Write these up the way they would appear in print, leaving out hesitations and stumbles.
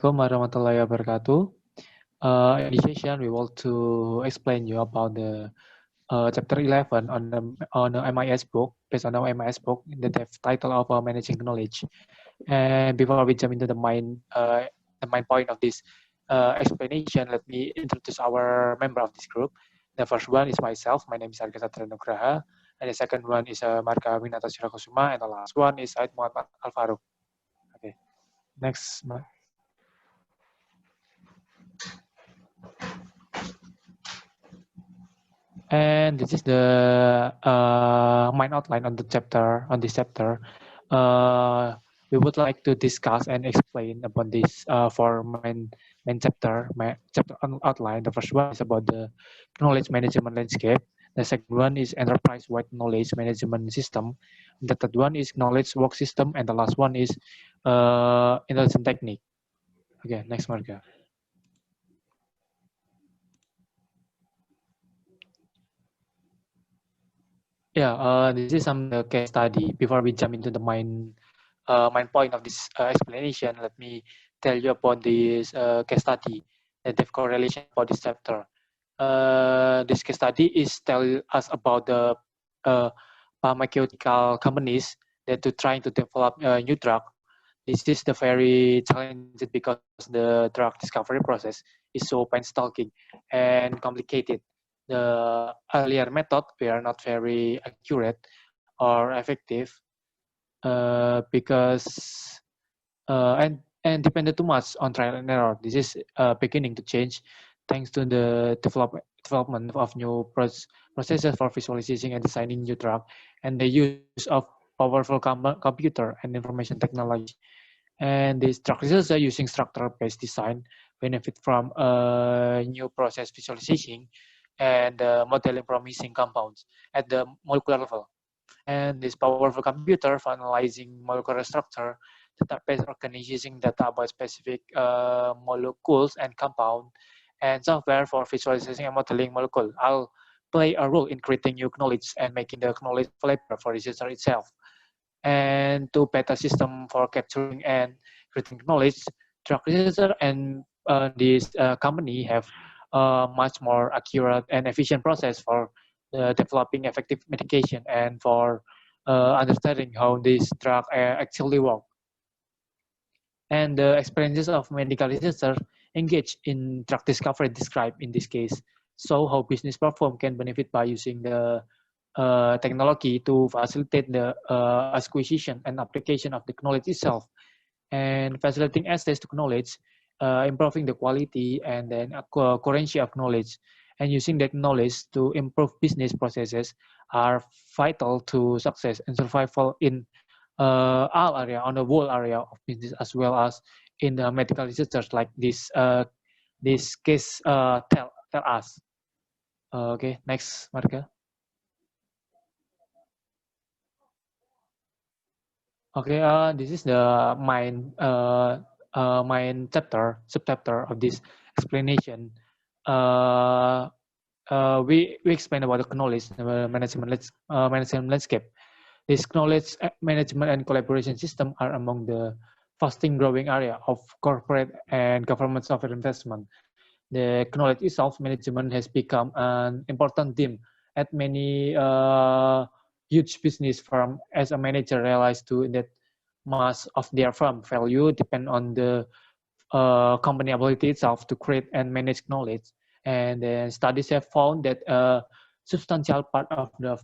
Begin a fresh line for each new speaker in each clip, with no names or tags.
Warahmatullahi wabarakatuh. In this session, we want to explain you about the chapter 11 on the MIS book, based on our MIS book, that have title of Managing Knowledge. And before we jump into the main point of this explanation, let me introduce our member of this group. The first one is myself. My name is Arga Satria Nugraha. And the second one is Marka Winata Sirakusuma. And the last one is Said Muhammad Al-Faruq. Okay, next. And this is the main outline on the chapter. On this chapter, we would like to discuss and explain about this for main chapter. My chapter outline. The first one is about the knowledge management landscape. The second one is enterprise-wide knowledge management system. The third one is knowledge work system, and the last one is intelligent technique. Okay, next, Marga. Yeah, this is some case study. Before we jump into the main point of this explanation, let me tell you about this case study that have correlation for this chapter. This case study is tell us about the pharmaceutical companies that are trying to develop a new drug. This is the very challenging because the drug discovery process is so painstaking and complicated. The earlier method were not very accurate or effective because and depended too much on trial and error. This is beginning to change thanks to the development of new processes for visualizing and designing new drug and the use of powerful computer and information technology. And these drug researchers using structure-based design benefit from new process visualization and modeling promising compounds at the molecular level. And this powerful computer for analyzing molecular structure, database organizing data about specific molecules and compound, and software for visualizing and modeling molecule all play a role in creating new knowledge and making the knowledge available for researcher itself. And to better system for capturing and creating knowledge, drug researcher and this company have a much more accurate and efficient process for developing effective medication and for understanding how this drug actually work. And the experiences of medical researchers engaged in drug discovery described in this case show how business platform can benefit by using the technology to facilitate the acquisition and application of the knowledge itself, and facilitating access to knowledge, improving the quality and then currency of knowledge, and using that knowledge to improve business processes are vital to success and survival in all area, on the whole area of business, as well as in the medical researchers like this case tell us. Okay, next, Marga. Okay, this is the main subchapter of this explanation. We explain about the knowledge management landscape. This knowledge management and collaboration system are among the fastest growing area of corporate and government software investment. The knowledge itself management has become an important theme at many huge business firm as a manager realized too that most of their firm value depend on the company ability itself to create and manage knowledge. And then studies have found that a substantial part of the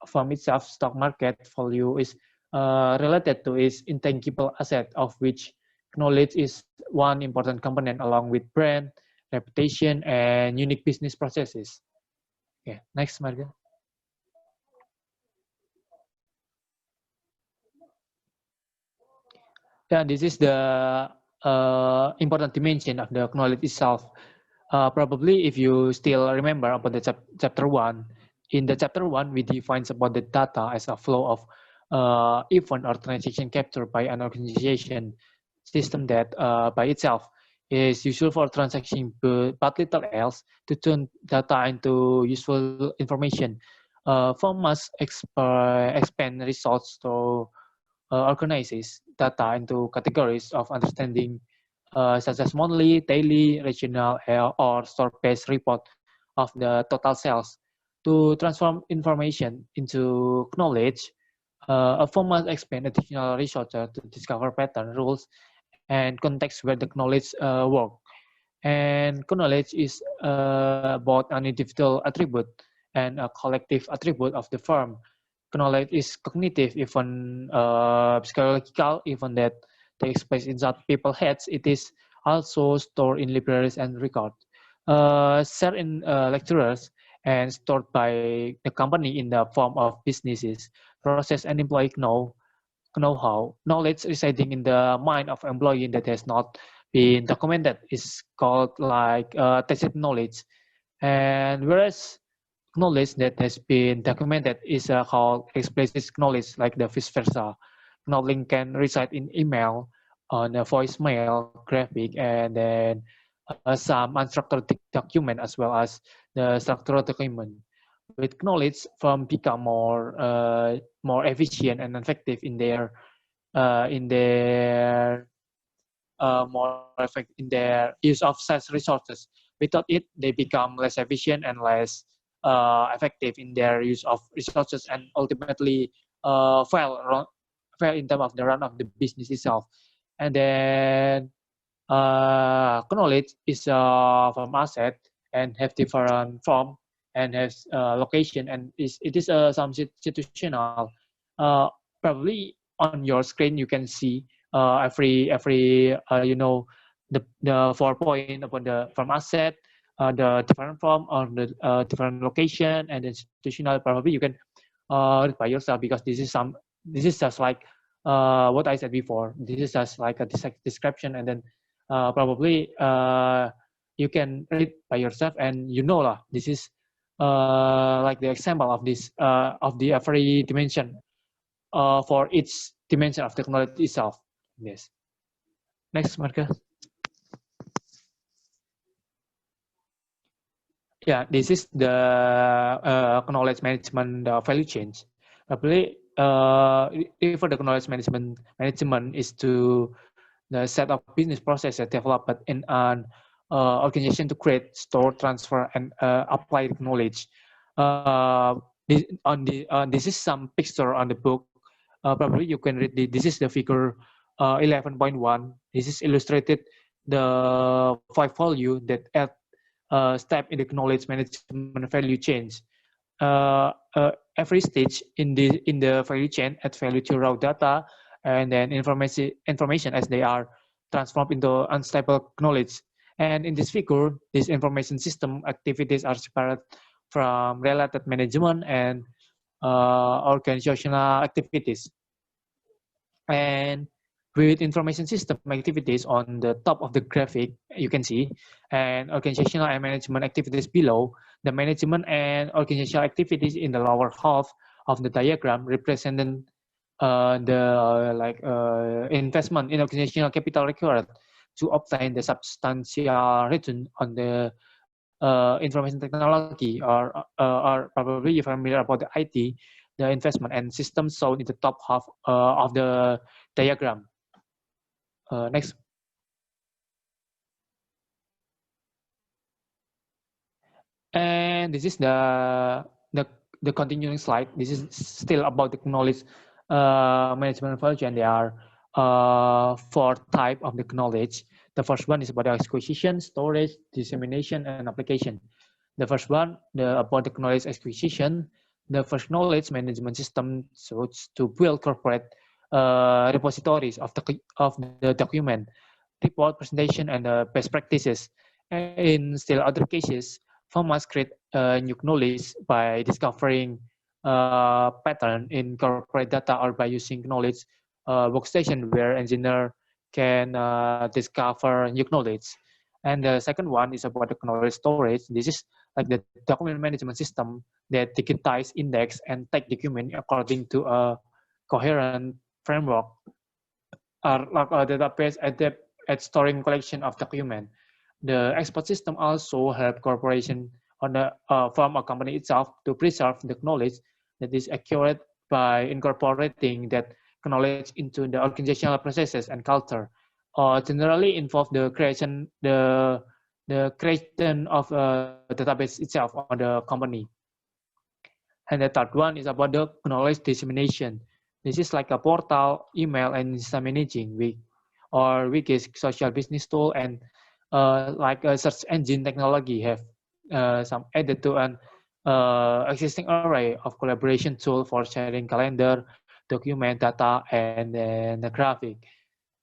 firm itself stock market value is related to its intangible asset, of which knowledge is one important component along with brand, reputation, and unique business processes. Okay, next, Marga. Yeah, this is the important dimension of the knowledge itself. Probably if you still remember about the chapter 1, in the chapter 1, we define about the data as a flow of event or transaction captured by an organization system that by itself is useful for transaction but little else to turn data into useful information. Firm must expand results to organizes data into categories of understanding such as monthly, daily, regional, or store-based report of the total sales. To transform information into knowledge, a firm must expend additional research to discover pattern, rules, and context where the knowledge work. And knowledge is both an individual attribute and a collective attribute of the firm. Knowledge is cognitive, even psychological, even that takes place inside people's heads. It is also stored in libraries and records, shared in lecturers, and stored by the company in the form of businesses, process, and employee know-how. Knowledge residing in the mind of employee that has not been documented is called like tacit knowledge. And whereas knowledge that has been documented is called explicit knowledge, like the vice versa. Knowledge can reside in email, on a voicemail, graphic, and then some unstructured document as well as the structured document. With knowledge, firms become more efficient and effective in their more effective in their use of such resources. Without it, they become less efficient and less effective in their use of resources and ultimately fail in terms of the run of the business itself. And then knowledge is from asset and have different form and has location and it is some situational. Uh, Probably on your screen you can see every the 4 point about the from asset, the different form on the different location and institutional. Probably you can read by yourself because this is just like what I said before. This is just like a description, and then probably you can read by yourself, and you know lah. This is like the example of the every dimension for each dimension of technology itself. Yes. Next, Marcus. Yeah, this is the knowledge management value chain. Probably, for the knowledge management is to the set of business processes developed in an organization to create, store, transfer, and apply knowledge. This is some picture on the book. Probably you can read this is the figure 11.1. This is illustrated the 5 value that add step in the knowledge management value chain. Every stage in the value chain add value to raw data and then information as they are transformed into unstable knowledge. And in this figure, these information system activities are separate from related management and organizational activities. And with information system activities on the top of the graphic, you can see, and organizational and management activities below, the management and organizational activities in the lower half of the diagram representing investment in organizational capital required to obtain the substantial return on the information technology, or probably you're familiar about the IT, the investment and systems shown in the top half of the diagram. Next. And this is the continuing slide. This is still about the knowledge management value, and there are 4 types of the knowledge. The first one is about the acquisition, storage, dissemination, and application. The first one, about the knowledge acquisition. The first knowledge management system suits to build corporate repositories of the document, report, presentation, and best practices. In still other cases, firms must create new knowledge by discovering pattern in corporate data or by using knowledge workstation where engineer can discover new knowledge. And the second one is about the knowledge storage. This is like the document management system that digitize, index, and take document according to a coherent framework, or like a database adept at storing collection of document. The export system also help corporation on the firm or company itself to preserve the knowledge that is accurate by incorporating that knowledge into the organizational processes and culture. generally involve the creation of a database itself on the company. And the third one is about the knowledge dissemination. This is like a portal, email, and Insta managing or Wikis social business tool, and like a search engine technology have some added to an existing array of collaboration tool for sharing calendar, document, data, and then the graphic.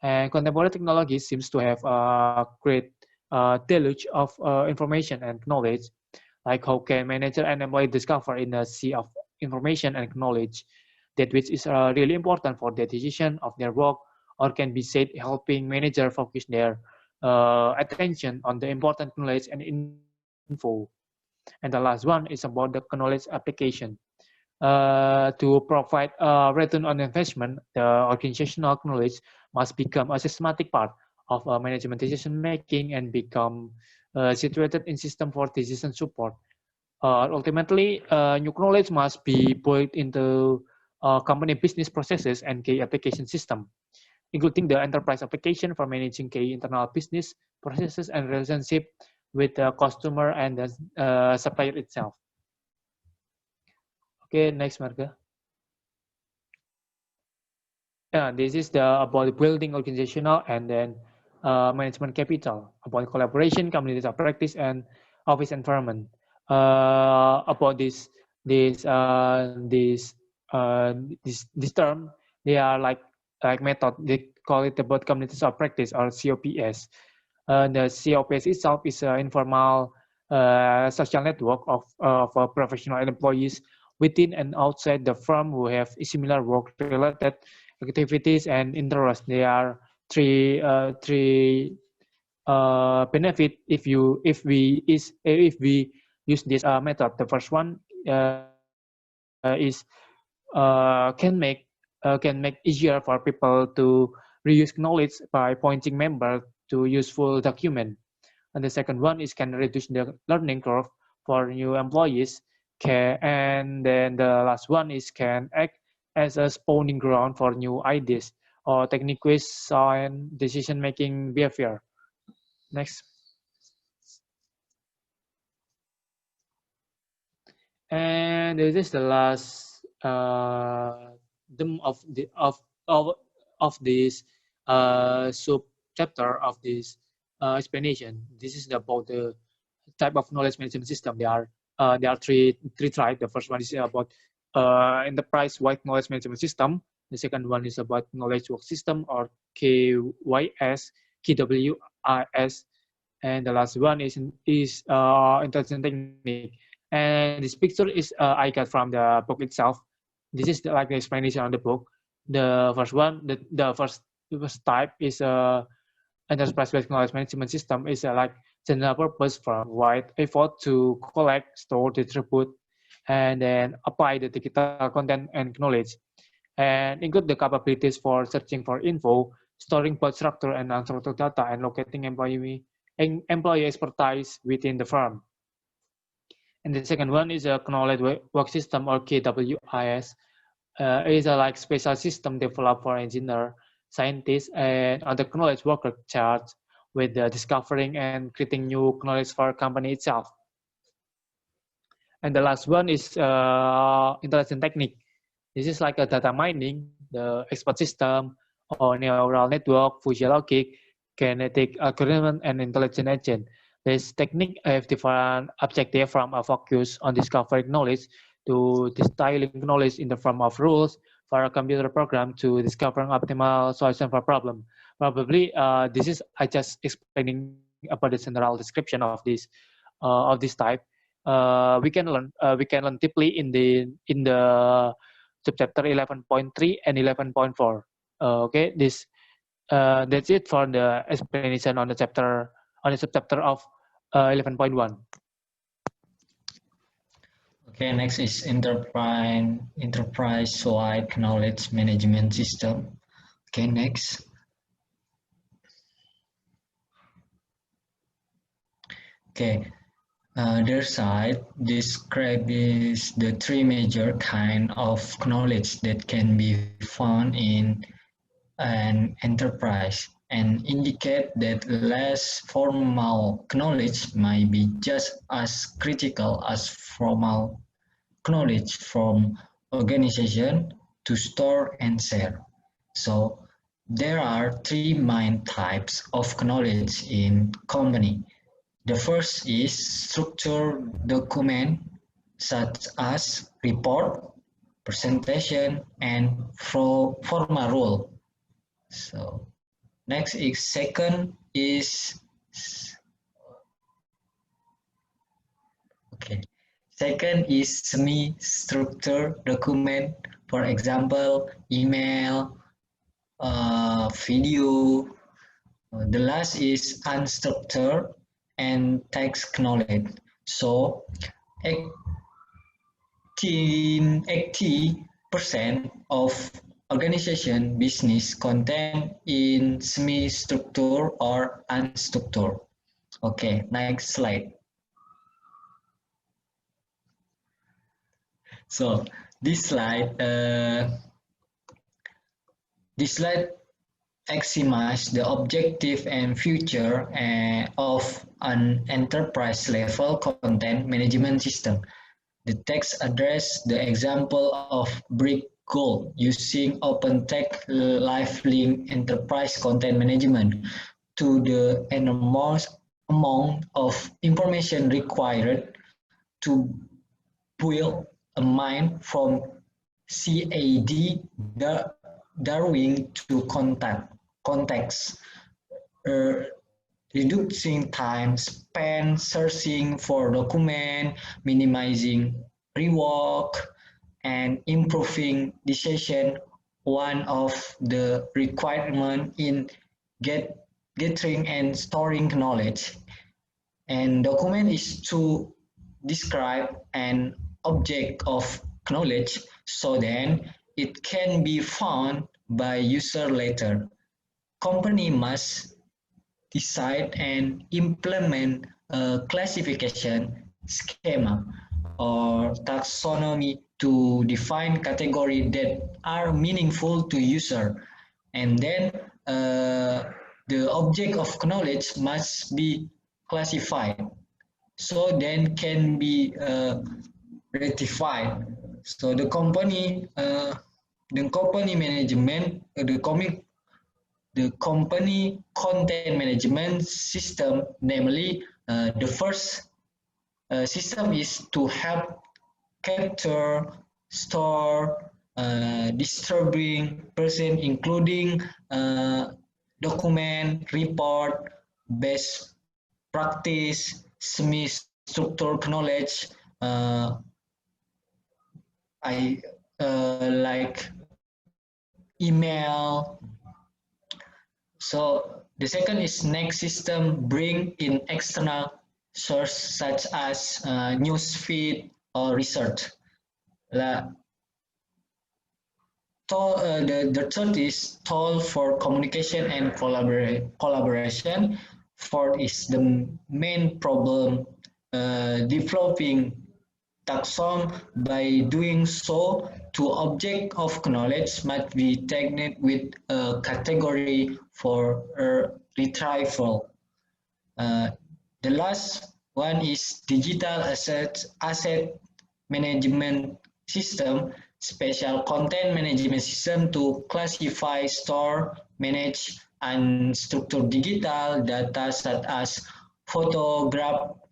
And contemporary technology seems to have a great deluge of information and knowledge, like how can manager and employee discover in a sea of information and knowledge, that which is really important for the decision of their work, or can be said helping manager focus their attention on the important knowledge and info. And the last one is about the knowledge application. To provide a return on investment, the organizational knowledge must become a systematic part of management decision making and become situated in system for decision support. Ultimately, new knowledge must be built into company business processes and key application system, including the enterprise application for managing key internal business processes and relationship with the customer and the supplier itself. Okay, next, Marga. Yeah, this is the about building organizational and then management capital, about collaboration, communities of practice, and office environment. About this this term, they are like method. They call it about communities of practice or COPS. The COPS itself is an informal social network of professional employees within and outside the firm who have similar work-related activities and interests. There are three benefit if we use this method. The first one is can make easier for people to reuse knowledge by pointing members to useful document. And the second one is can reduce the learning curve for new employees. And then the last one is can act as a spawning ground for new ideas or techniques on decision-making behavior. Next. And this is the last of this sub chapter of this explanation. This is about the type of knowledge management system. There are three types. The first one is about enterprise-wide knowledge management system. The second one is about knowledge work system or KYS, KWIS, and the last one is intelligent technique. And this picture is I got from the book itself. This is like the explanation on the book. The first one, the first type is enterprise-based knowledge management system is like general purpose from wide effort to collect, store, distribute, and then apply the digital content and knowledge, and include the capabilities for searching for info, storing both structured and unstructured data, and locating employee expertise within the firm. And the second one is a knowledge work system or KWIS. It is a like special system developed for engineer, scientists, and other knowledge worker charged with discovering and creating new knowledge for a company itself. And the last one is intelligent technique. This is like a data mining, the expert system, or neural network, physiologic, kinetic algorithm, and intelligent agent. This technique have different objective from a focus on discovering knowledge to distilling knowledge in the form of rules for a computer program to discovering optimal solution for problem. Probably this is I just explaining about the general description of this type. We can learn deeply in the subchapter 11.3 and 11.4. Okay, that's it for the explanation on the subchapter of 11.1.
Okay, next is enterprise-wide knowledge management system. Okay, next. Okay, their side describes the three major kind of knowledge that can be found in an enterprise. and indicate that less formal knowledge might be just as critical as formal knowledge from organization to store and share. So there are three main types of knowledge in company. The first is structured document such as report, presentation, and formal rule. So next is second is okay. Second is semi-structured document, for example, email, video. The last is unstructured and text knowledge. So 80% of organization business content in semi-structured or unstructured. Okay, next slide. So this slide, this slide examines the objective and future of an enterprise level content management system. The text address the example of Brick Gold using OpenText LiveLink Enterprise Content Management to the enormous amount of information required to build a mind from CAD Darwin to context, uh, reducing time spent searching for document, minimizing rework, and improving decision. One of the requirements in gathering and storing knowledge. And document is to describe an object of knowledge so then it can be found by user later. Company must decide and implement a classification schema or taxonomy to define categories that are meaningful to user. And then the object of knowledge must be classified so then can be rectified. So the company management, the company content management system, namely the first system is to help capture, store, disturbing person, including document, report, best practice, semi-structured knowledge. I like email. So the second is next system bring in external source such as news feed or research. The third is tool for communication and collaboration. Fourth is the main problem developing taxon. By doing so, to object of knowledge must be tagged with a category for retrieval. The last one is digital asset management system, special content management system to classify, store, manage, and structure digital data such as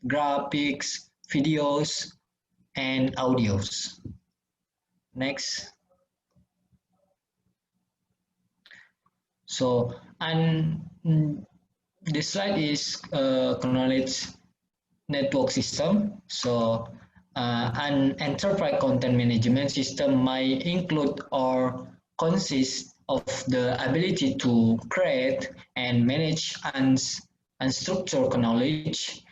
graphics, videos, and audios. Next. So, and this slide is knowledge network system. So, an enterprise content management system might include or consist of the ability to create and manage unstructured knowledge,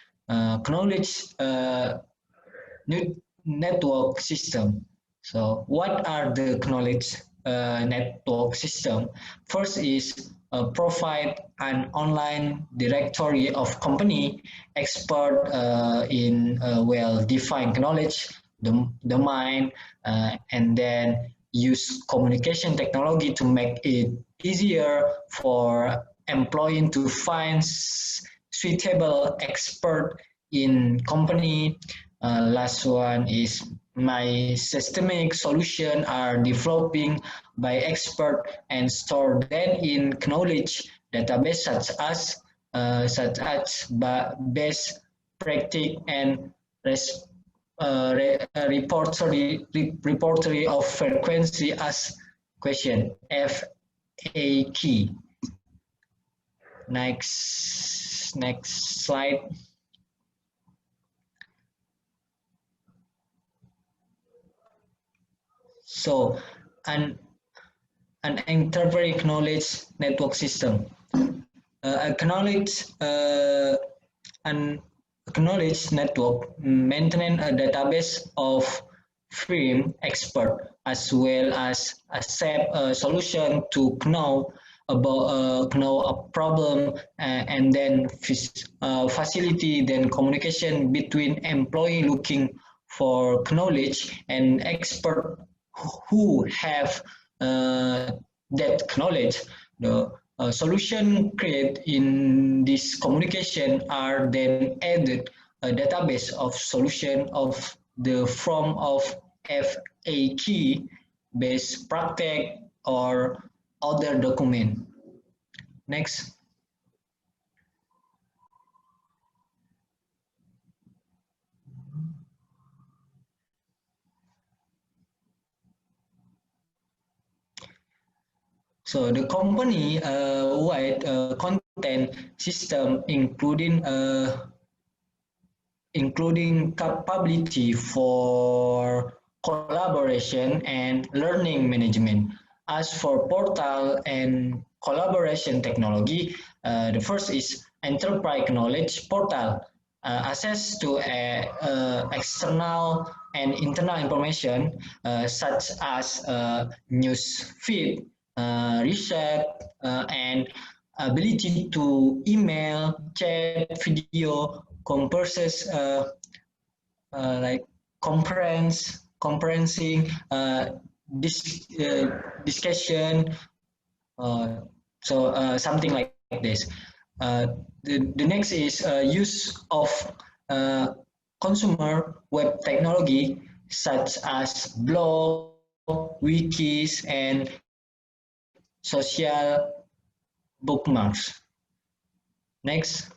network system. So what are the knowledge network system? First is provide an online directory of company expert in well-defined knowledge domain, and then use communication technology to make it easier for employee to find suitable expert in company. Last one is my systemic solution are developing by expert and store them in knowledge database such as best practice and repertory of frequency as question FA key. Next slide. So an enterprise knowledge network system. An acknowledge network maintain a database of firm expert as well as accept a solution to know about a problem and then facilitate then communication between employee looking for knowledge and expert who have that knowledge. The solution created in this communication are then added a database of solution of the form of FAQ, best practice, or other document. Next. So the company wide content system including capability for collaboration and learning management. As for portal and collaboration technology, the first is enterprise knowledge portal. Access to external and internal information such as news feed, research, and ability to email, chat, video, converses, like comprehending discussion, something like this. The next is use of consumer web technology such as blog, wikis, and social bookmarks. Next.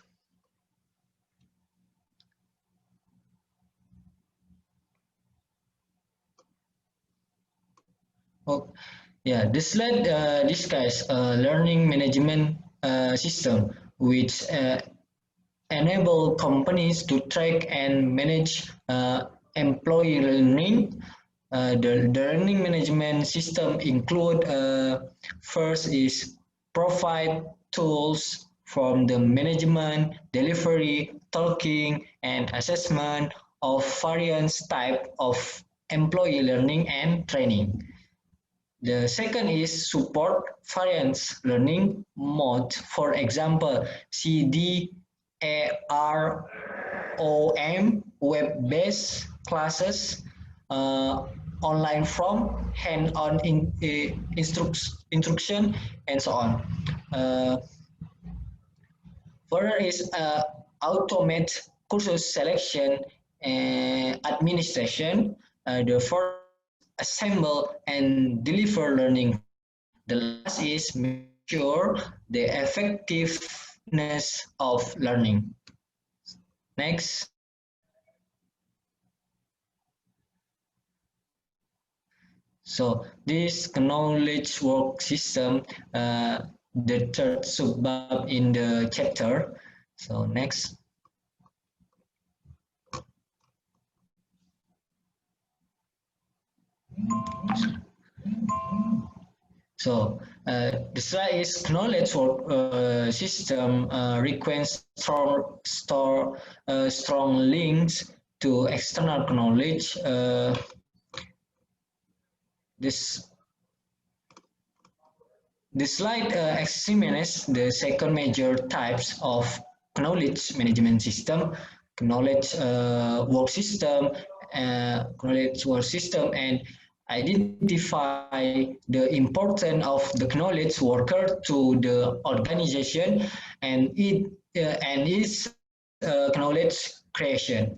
Oh, yeah, this slide discuss learning management system which enable companies to track and manage employee learning. The learning management system include first is provide tools from the management, delivery, talking, and assessment of various type of employee learning and training. The second is support variance learning mode. For example, CDAROM, web-based classes, online from hand-on instruction, and so on. Further is automate courses selection and administration. The fourth assemble and deliver learning. The last is measure the effectiveness of learning. Next. So this knowledge work system, the third subbab in the chapter. So next. So the slide is knowledge work system requires strong links to external knowledge. This slide examines the second major types of knowledge management system: knowledge work system, and identify the importance of the knowledge worker to the organization and its knowledge creation.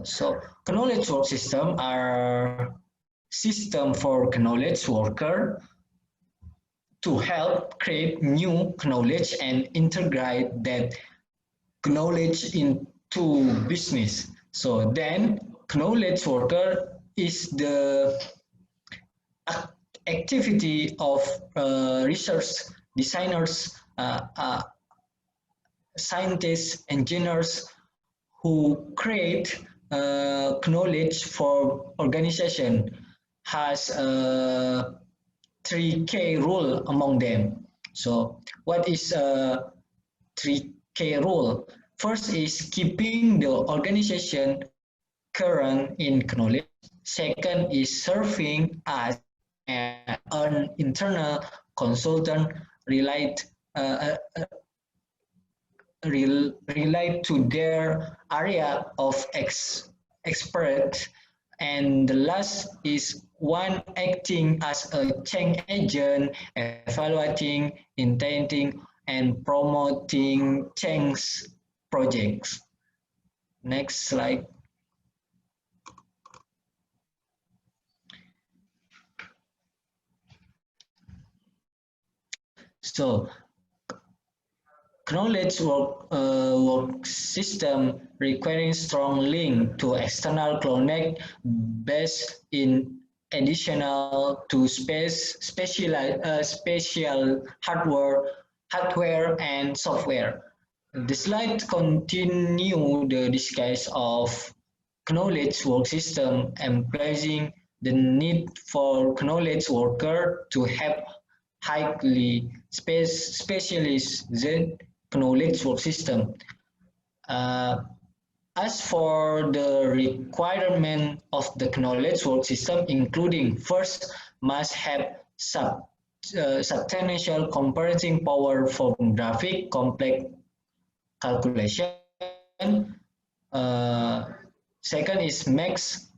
So knowledge work system are system for knowledge worker to help create new knowledge and integrate that knowledge into business. So then knowledge worker is the activity of research designers, scientists, engineers who create knowledge for organization has a 3K rule among them. So what is a 3K rule? First is keeping the organization current in knowledge. Second is serving as an internal consultant relate uh, uh, relate to their area of expert. And the last is one acting as a change agent, evaluating, intending, and promoting change projects. Next slide. So knowledge work system requiring strong link to external connect based in additional to special hardware and software. The slide continue the discussion of knowledge work system, emphasizing the need for knowledge worker to have highly specialized knowledge work system. Uh, as for the requirement of the knowledge work system, including first must have substantial computing power for graphic complex calculation. Uh, Second is makes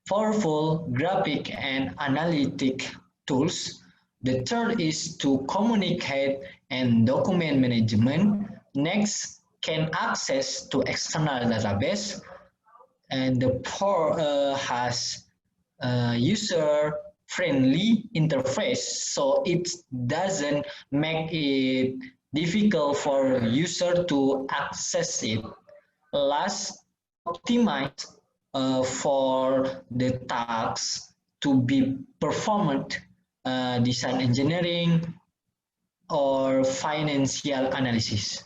powerful graphic and analytic tools. The third is to communicate and document management. Next, can access to external database. And the fourth has user-friendly interface, so it doesn't make it difficult for user to access it. Last, optimize for the tasks to be performed, design engineering or financial analysis.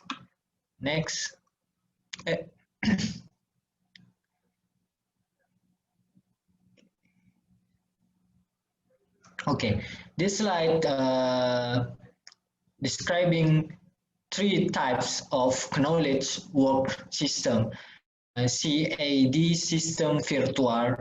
Next. Okay, this slide describing three types of knowledge work system. CAD system, virtual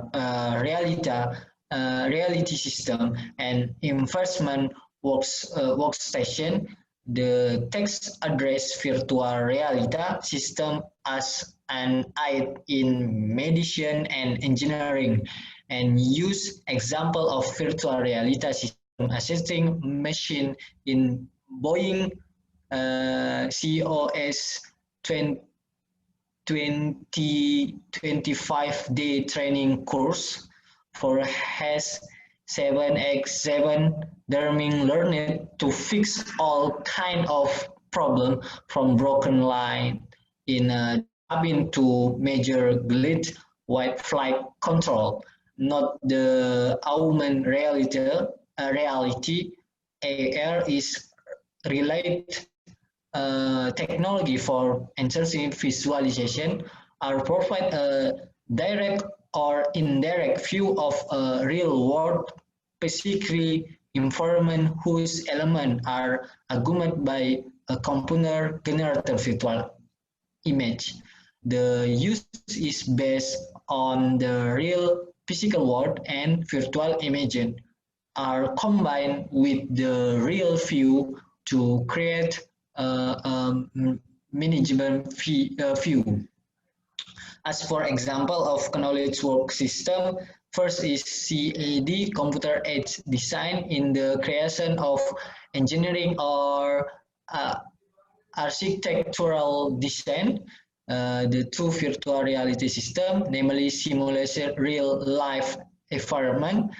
reality system, and investment workstation. The text address virtual reality system as an aid in medicine and engineering, and use example of virtual reality system assisting machine in Boeing COS 25-day training course for has 7x7 Derming learned to fix all kind of problem from broken line in a cabin to major glitch white flight control, not the augmented reality. AR is related technology for enhancing visualization are provide a direct or indirect view of a real world, basically environment whose elements are augmented by a computer generated virtual image. The use is based on the real physical world, and virtual images are combined with the real view to create a management view. As for example of knowledge work system, First is CAD, computer aided design, in the creation of engineering or architectural design. The two virtual reality system, namely simulation real life environment,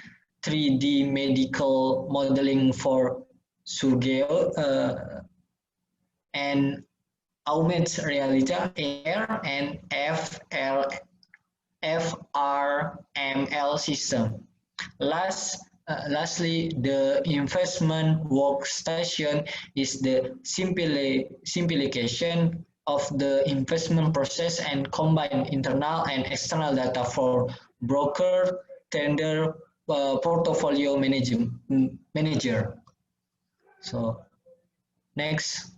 3D medical modeling for Surgeo, and augmented reality, AR, and FRML system. Lastly, the investment workstation is the simplification of the investment process and combine internal and external data for broker, tender, portfolio manager. So next.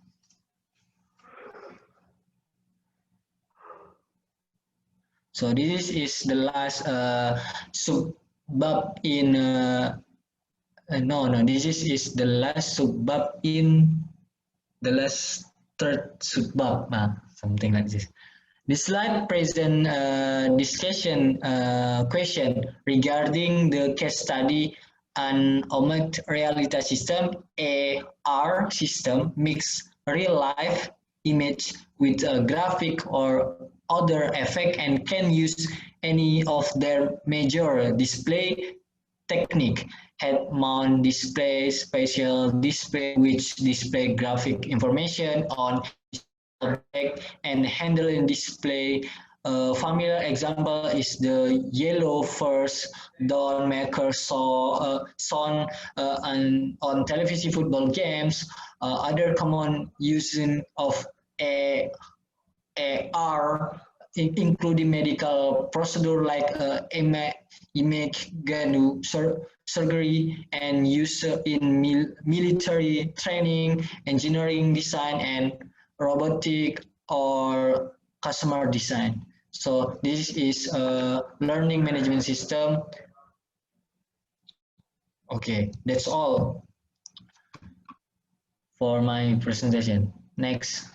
So this is the last subbab in this is the last subbab in the last third subbab, something like this. The slide present discussion question regarding the case study an augmented reality system, AR system, mix real life image with a graphic or other effect and can use any of their major display technique: head mount display, spatial display, which display graphic information on object, and handling display. A familiar example is the yellow first dawn maker shown on television football games. Other common using of AR, including medical procedure like image surgery, and use in military training, engineering design, and robotic or customer design. So this is a learning management system. Okay, that's all for my presentation. Next.